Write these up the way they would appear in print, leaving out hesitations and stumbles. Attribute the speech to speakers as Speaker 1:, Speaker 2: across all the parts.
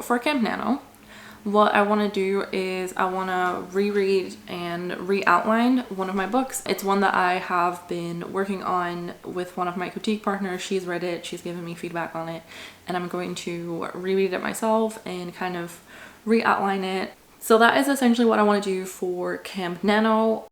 Speaker 1: For Camp Nano, what I want to do is I want to reread and re-outline one of my books. It's one that I have been working on with one of my critique partners. She's read it, she's given me feedback on it, and I'm going to reread it myself and kind of re-outline it. So that is essentially what I want to do for Camp Nano.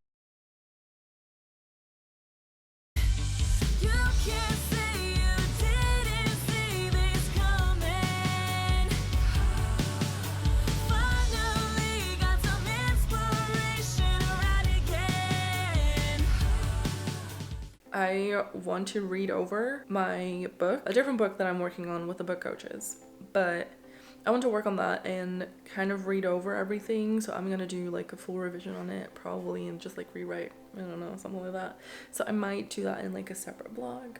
Speaker 1: I want to read over my book, a different book that I'm working on with the book coaches, but I want to work on that and kind of read over everything. So I'm gonna do like a full revision on it probably and just like rewrite, I don't know, something like that. So I might do that in like a separate blog.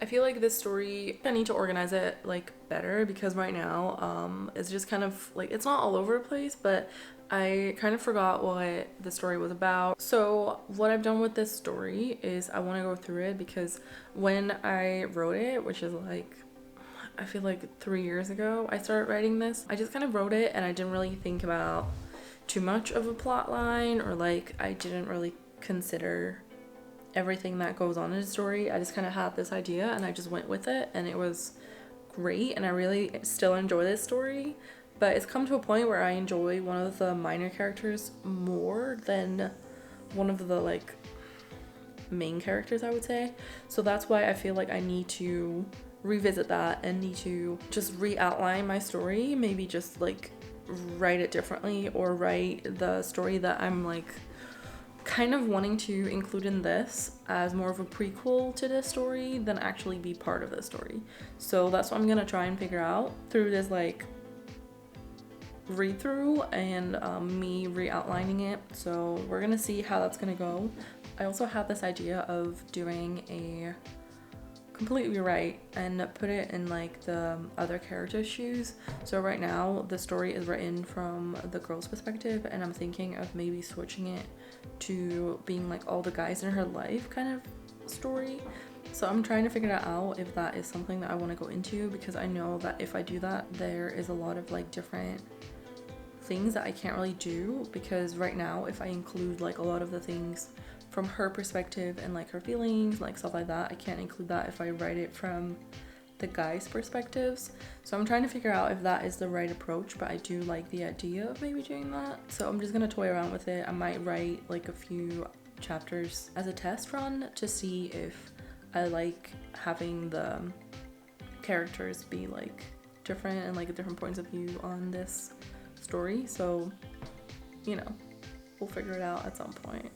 Speaker 1: I feel like this story, I need to organize it like better because right now it's just kind of like, it's not all over the place, but I kind of forgot what the story was about. So what I've done with this story is I want to go through it because when I wrote it, which is like, I feel like 3 years ago I started writing this, I just kind of wrote it and I didn't really think about too much of a plot line, or like I didn't really consider everything that goes on in the story. I just kind of had this idea and I just went with it, and it was great, and I really still enjoy this story. But it's come to a point where I enjoy one of the minor characters more than one of the like main characters, I would say. So that's why I feel like I need to revisit that and need to just re-outline my story, maybe just like write it differently, or write the story that I'm like kind of wanting to include in this as more of a prequel to this story than actually be part of this story. So that's what I'm gonna try and figure out through this like read through and me re-outlining it. So we're gonna see how that's gonna go. I also have this idea of doing a complete rewrite and put it in like the other character's shoes. So right now the story is written from the girl's perspective, and I'm thinking of maybe switching it to being like all the guys in her life kind of story. So I'm trying to figure that out if that is something that I want to go into, because I know that if I do that, there is a lot of like different things that I can't really do, because right now if I include like a lot of the things from her perspective and like her feelings, like stuff like that, I can't include that if I write it from the guys' perspectives. So I'm trying to figure out if that is the right approach, but I do like the idea of maybe doing that. So I'm just gonna toy around with it. I might write like a few chapters as a test run to see if I like having the characters be like different and like different points of view on this story. So, you know, we'll figure it out at some point.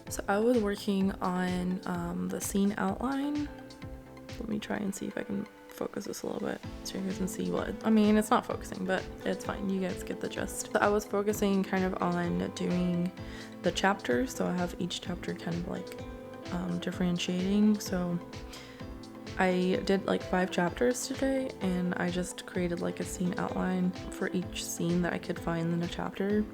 Speaker 1: So I was working on the scene outline. Let me try and see if I can focus this a little bit so you guys can see what, I mean, it's not focusing, but it's fine. You guys get the gist. So I was focusing kind of on doing the chapters. So I have each chapter kind of like differentiating. So I did like 5 chapters today, and I just created like a scene outline for each scene that I could find in a chapter.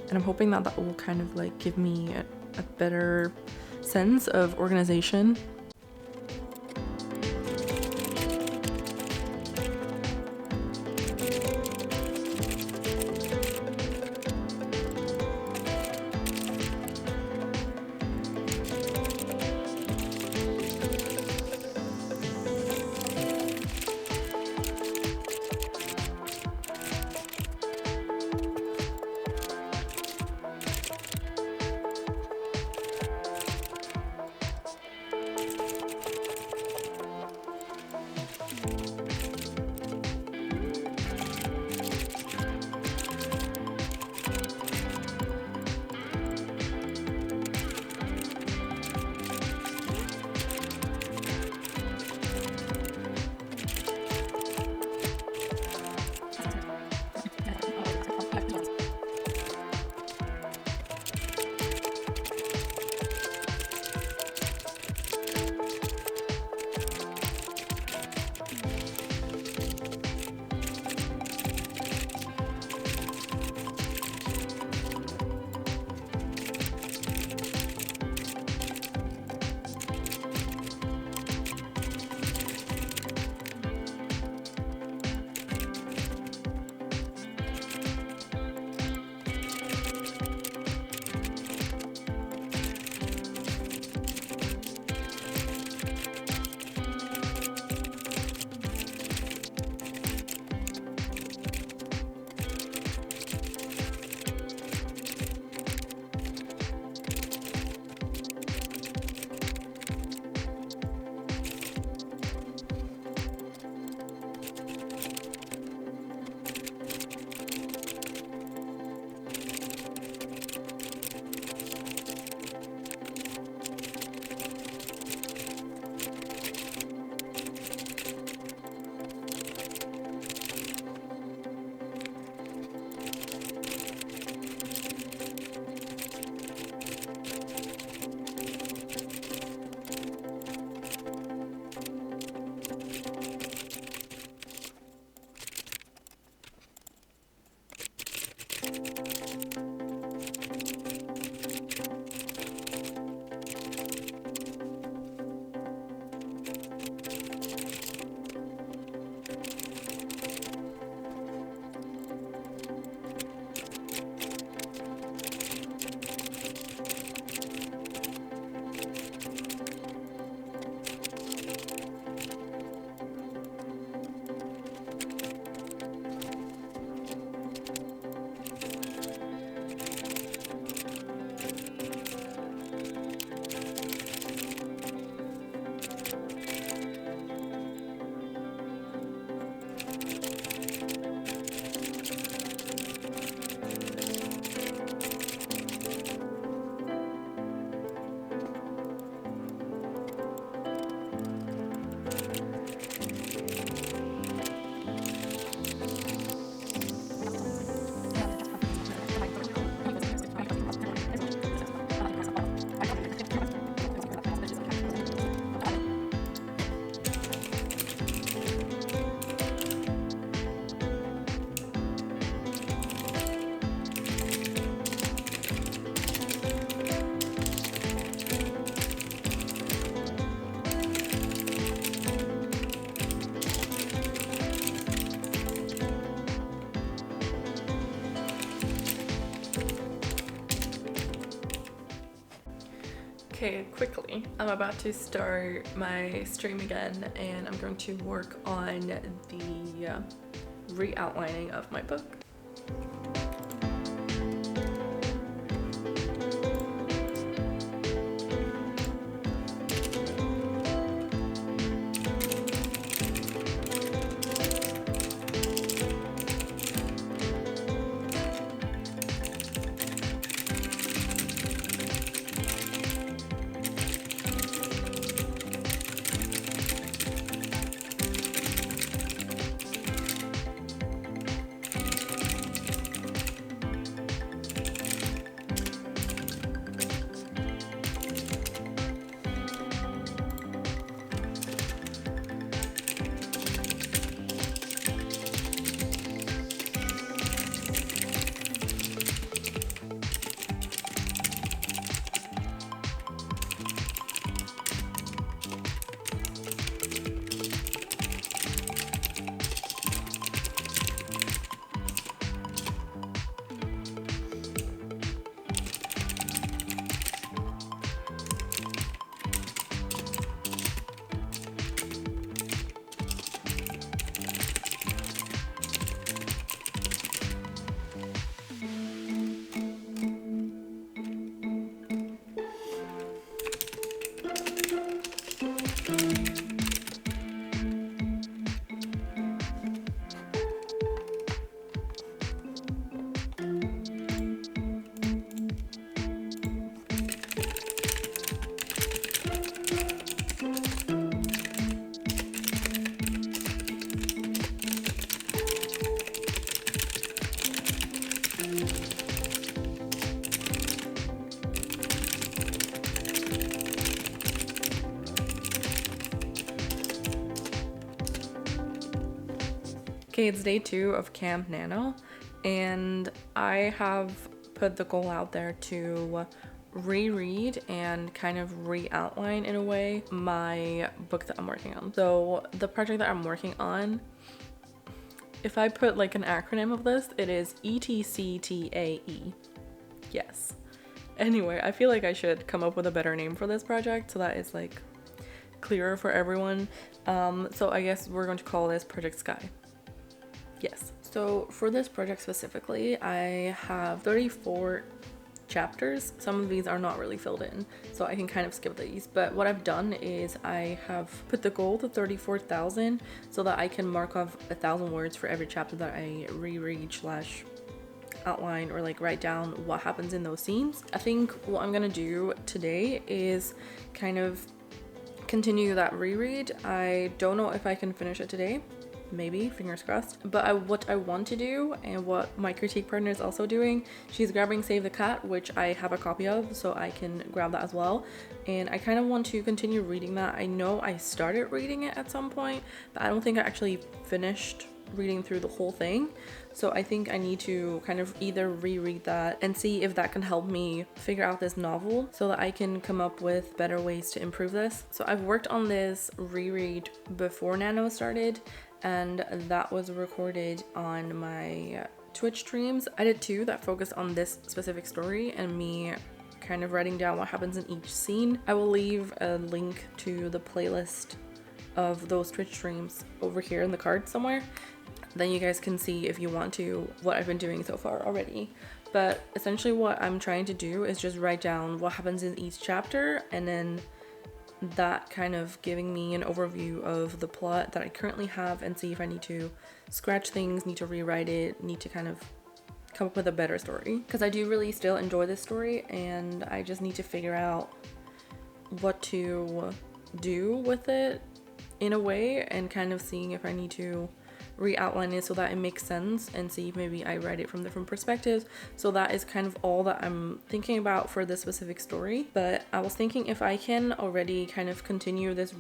Speaker 1: And I'm hoping that that will kind of like give me a better sense of organization.
Speaker 2: Okay, quickly, I'm about to start my stream again, and I'm going to work on the re-outlining of my book.
Speaker 1: Okay, it's day 2 of Camp Nano, and I have put the goal out there to reread and kind of re-outline in a way my book that I'm working on. So the project that I'm working on, if I put like an acronym of this, it is ETCTAE. Yes. Anyway, I feel like I should come up with a better name for this project so that it's like clearer for everyone. So I guess we're going to call this Project Sky. Yes. So for this project specifically, I have 34 chapters. Some of these are not really filled in, so I can kind of skip these. But what I've done is I have put the goal to 34,000 so that I can mark off 1,000 words for every chapter that I reread / outline or like write down what happens in those scenes. I think what I'm gonna do today is kind of continue that reread. I don't know if I can finish it today. Maybe, fingers crossed. But what I want to do, and what my critique partner is also doing, she's grabbing Save the Cat, which I have a copy of, so I can grab that as well. And I kind of want to continue reading that. I know I started reading it at some point, but I don't think I actually finished reading through the whole thing. So I think I need to kind of either reread that and see if that can help me figure out this novel so that I can come up with better ways to improve this. So I've worked on this reread before Nano started, and that was recorded on my Twitch streams. I did 2 that focused on this specific story and me kind of writing down what happens in each scene. I will leave a link to the playlist of those Twitch streams over here in the card somewhere. Then you guys can see, if you want to, what I've been doing so far already. But essentially what I'm trying to do is just write down what happens in each chapter, and then that kind of giving me an overview of the plot that I currently have, and see if I need to scratch things, need to rewrite it, need to kind of come up with a better story. Because I do really still enjoy this story, and I just need to figure out what to do with it in a way, and kind of seeing if I need to re-outline it so that it makes sense, and see if maybe I write it from different perspectives. So that is kind of all that I'm thinking about for this specific story. But I was thinking if I can already kind of continue this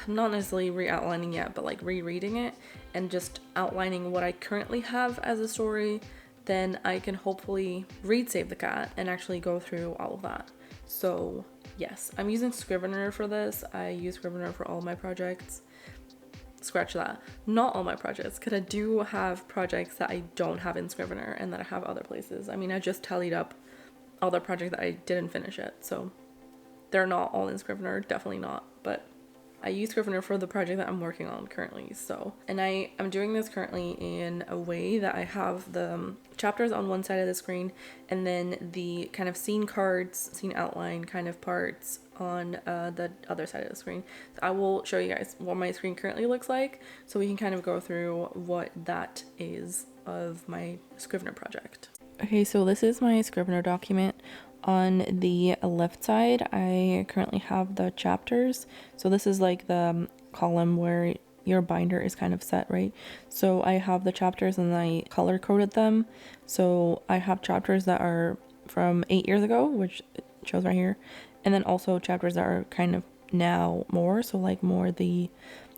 Speaker 1: not necessarily re-outlining yet, but like rereading it and just outlining what I currently have as a story, then I can hopefully read Save the Cat and actually go through all of that. So yes, I'm using Scrivener for this. I use Scrivener for all my projects. Scratch that. Not all my projects, because I do have projects that I don't have in Scrivener and that I have other places. I mean, I just tallied up all the projects that I didn't finish yet, so they're not all in Scrivener, definitely not, but I use Scrivener for the project that I'm working on currently. So, and I'm doing this currently in a way that I have the chapters on one side of the screen, and then the kind of scene cards, scene outline kind of parts on the other side of the screen. So I will show you guys what my screen currently looks like, so we can kind of go through what that is of my Scrivener project. Okay, so this is my Scrivener document. On the left side, I currently have the chapters. So this is like the column where your binder is kind of set, right? So I have the chapters and I color coded them. So I have chapters that are from 8 years ago, which it shows right here. And then also chapters that are kind of now more, so like more the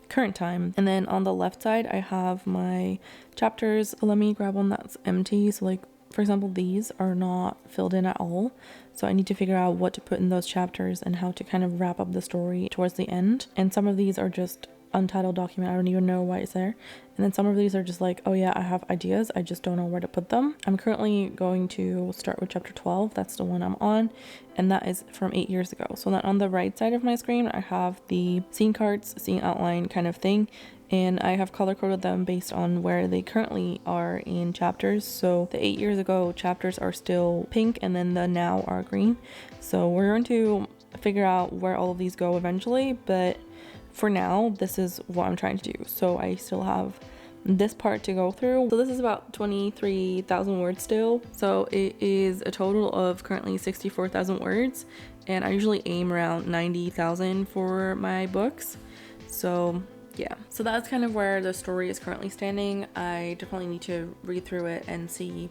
Speaker 1: current time. And then on the left side, I have my chapters. Let me grab one that's empty. So like, for example, these are not filled in at all. So I need to figure out what to put in those chapters and how to kind of wrap up the story towards the end. And some of these are just untitled document. I don't even know why it's there. And then some of these are just like, oh yeah, I have ideas, I just don't know where to put them. I'm currently going to start with chapter 12. That's the one I'm on, and that is from 8 years ago. So then on the right side of my screen, I have the scene cards, scene outline kind of thing, and I have color coded them based on where they currently are in chapters. So the 8 years ago chapters are still pink, and then the now are green. So we're going to figure out where all of these go eventually, but for now, this is what I'm trying to do. So I still have this part to go through. So this is about 23,000 words still. So it is a total of currently 64,000 words. And I usually aim around 90,000 for my books. So yeah, so that's kind of where the story is currently standing. I definitely need to read through it and see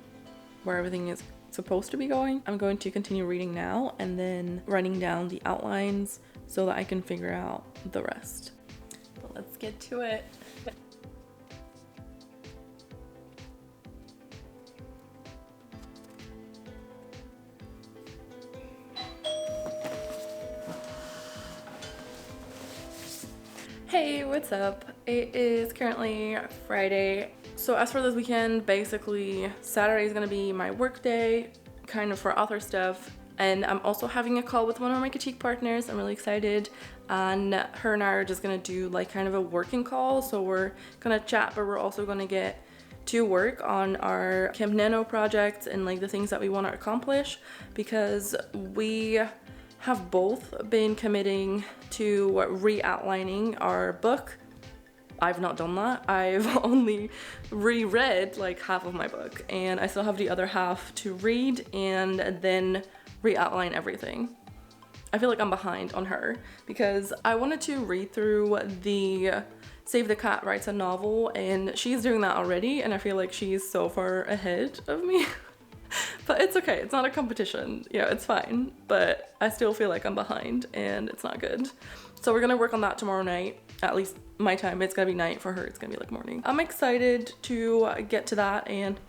Speaker 1: where everything is supposed to be going. I'm going to continue reading now and then writing down the outlines so that I can figure out the rest. But let's get to it. Hey, what's up? It is currently Friday. So as for this weekend, basically Saturday is gonna be my work day, kind of for author stuff. And I'm also having a call with one of my critique partners. I'm really excited. And her and I are just gonna do like kind of a working call. So we're gonna chat, but we're also gonna get to work on our Camp Nano projects and like the things that we want to accomplish, because we have both been committing to re-outlining our book. I've not done that. I've only reread like half of my book, and I still have the other half to read and then re-outline everything. I feel like I'm behind on her because I wanted to read through the Save the Cat Writes a Novel, and she's doing that already, and I feel like she's so far ahead of me. But it's okay, it's not a competition. Yeah, it's fine, but I still feel like I'm behind and it's not good. So we're gonna work on that tomorrow night, at least my time. It's gonna be night for her, it's gonna be like morning. I'm excited to get to that and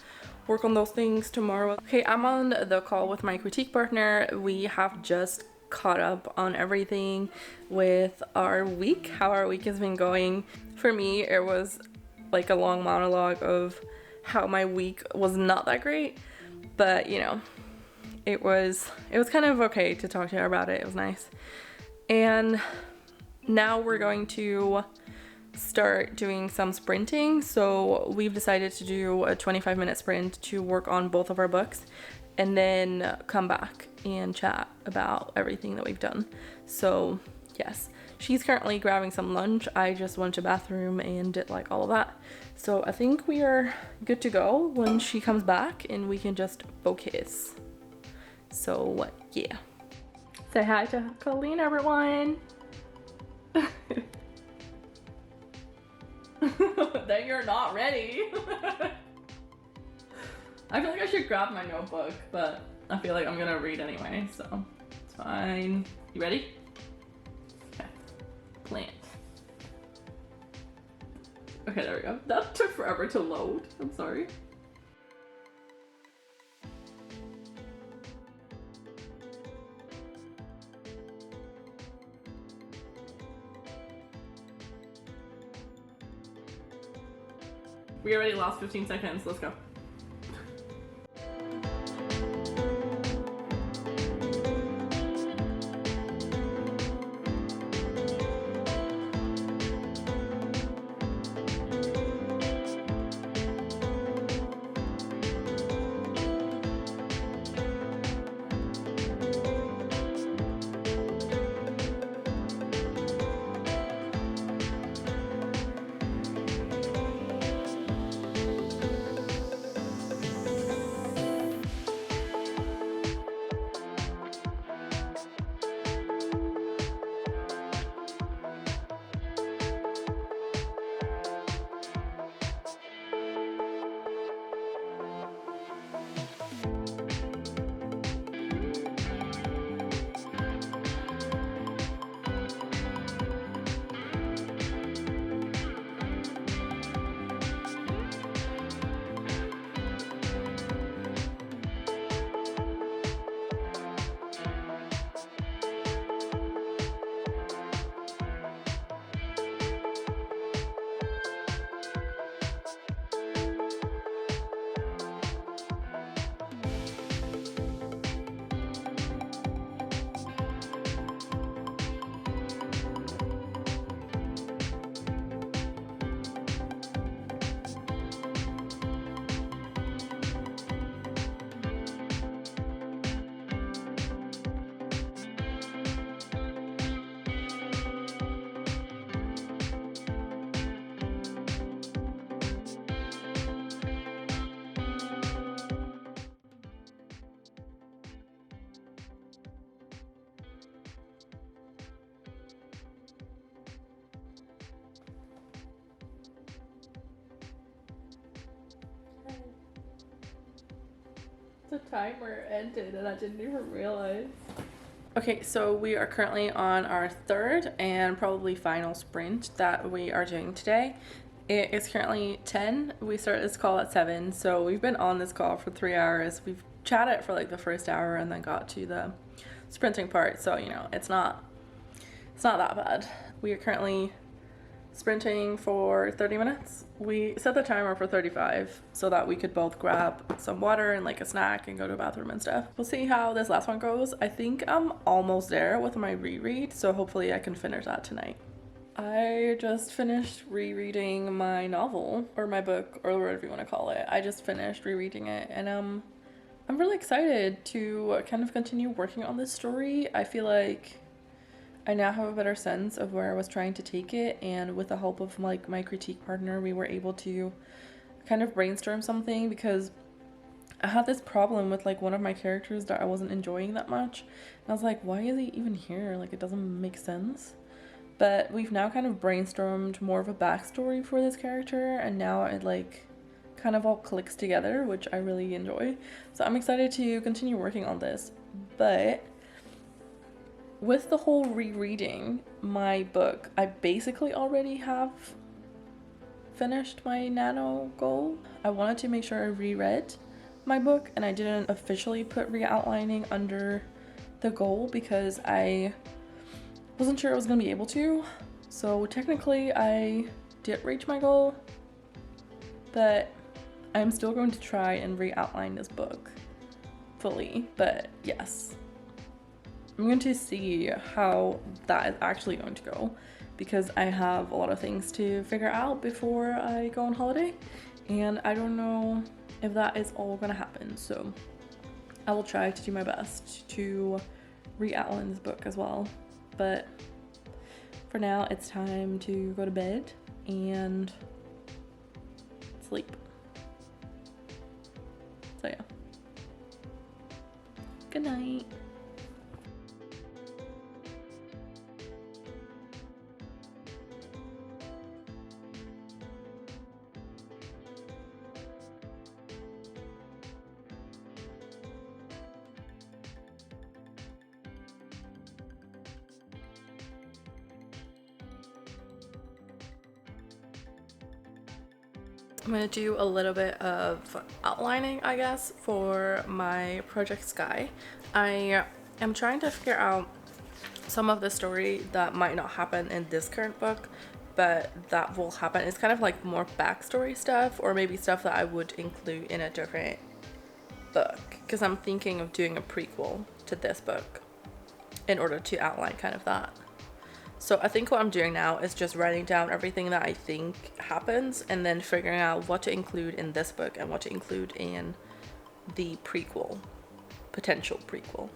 Speaker 1: work on those things tomorrow. Okay, I'm on the call with my critique partner. We have just caught up on everything with our week, how our week has been going. For me, it was like a long monologue of how my week was not that great. But you know, it was kind of okay to talk to her about it. It was nice. And now we're going to start doing some sprinting. So we've decided to do a 25-minute sprint to work on both of our books and then come back and chat about everything that we've done. So yes, she's currently grabbing some lunch. I just went to the bathroom and did like all of that. So I think we are good to go when she comes back and we can just focus. So yeah. Say hi to Colleen, everyone. That you're not ready. I feel like I should grab my notebook, but I feel like I'm gonna read anyway, so it's fine. You ready? Okay. Plant. Okay, there we go. That took forever to load. I'm sorry. We already lost 15 seconds. Let's go. The timer ended and I didn't even realize. Okay, so we are currently on our third and probably final sprint that we are doing today. It is currently 10. We started this call at 7, so we've been on this call for 3 hours. We've chatted for like the first hour and then got to the sprinting part, so you know, it's not that bad. We are currently sprinting for 30 minutes. We set the timer for 35 so that we could both grab some water and like a snack and go to the bathroom and stuff. We'll see how this last one goes. I think I'm almost there with my reread, so hopefully I can finish that tonight. I just finished rereading my novel, or my book, or whatever you want to call it. I just finished rereading it, and I'm really excited to kind of continue working on this story. I feel like I now have a better sense of where I was trying to take it, and with the help of like my critique partner, we were able to kind of brainstorm something, because I had this problem with like one of my characters that I wasn't enjoying that much, and I was like, why is he even here? Like, it doesn't make sense. But we've now kind of brainstormed more of a backstory for this character, and now it like kind of all clicks together, which I really enjoy. So I'm excited to continue working on this. But with the whole rereading my book, I basically already have finished my nano goal. I wanted to make sure I reread my book, and I didn't officially put re-outlining under the goal because I wasn't sure I was gonna be able to. So technically I did reach my goal, but I'm still going to try and re-outline this book fully. But yes, I'm going to see how that is actually going to go, because I have a lot of things to figure out before I go on holiday, and I don't know if that is all gonna happen. So I will try to do my best to re-outline this book as well. But for now, it's time to go to bed and sleep. So yeah. Good night. I'm gonna do a little bit of outlining, I guess, for my Project Sky. I am trying to figure out some of the story that might not happen in this current book, but that will happen. It's kind of like more backstory stuff, or maybe stuff that I would include in a different book, because I'm thinking of doing a prequel to this book in order to outline kind of that. So I think what I'm doing now is just writing down everything that I think happens, and then figuring out what to include in this book and what to include in the prequel, potential prequel.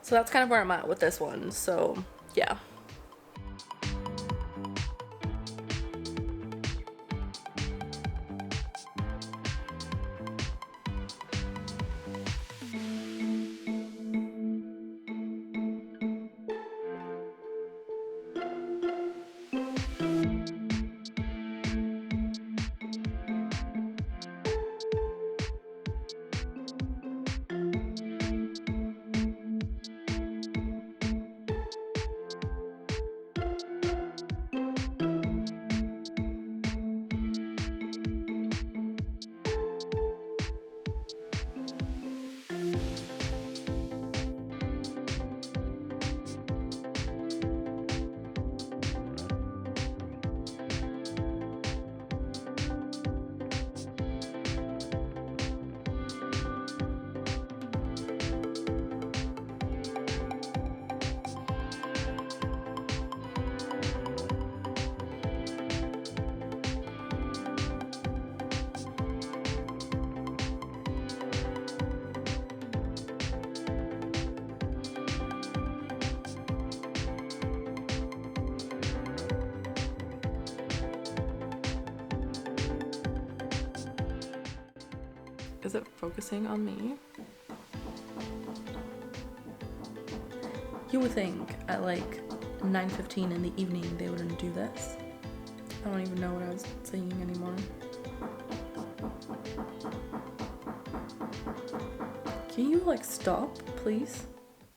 Speaker 1: So that's kind of where I'm at with this one. So yeah. Is it focusing on me? You would think at like 9:15 in the evening they wouldn't do this. I don't even know what I was saying anymore. Can you like stop, please?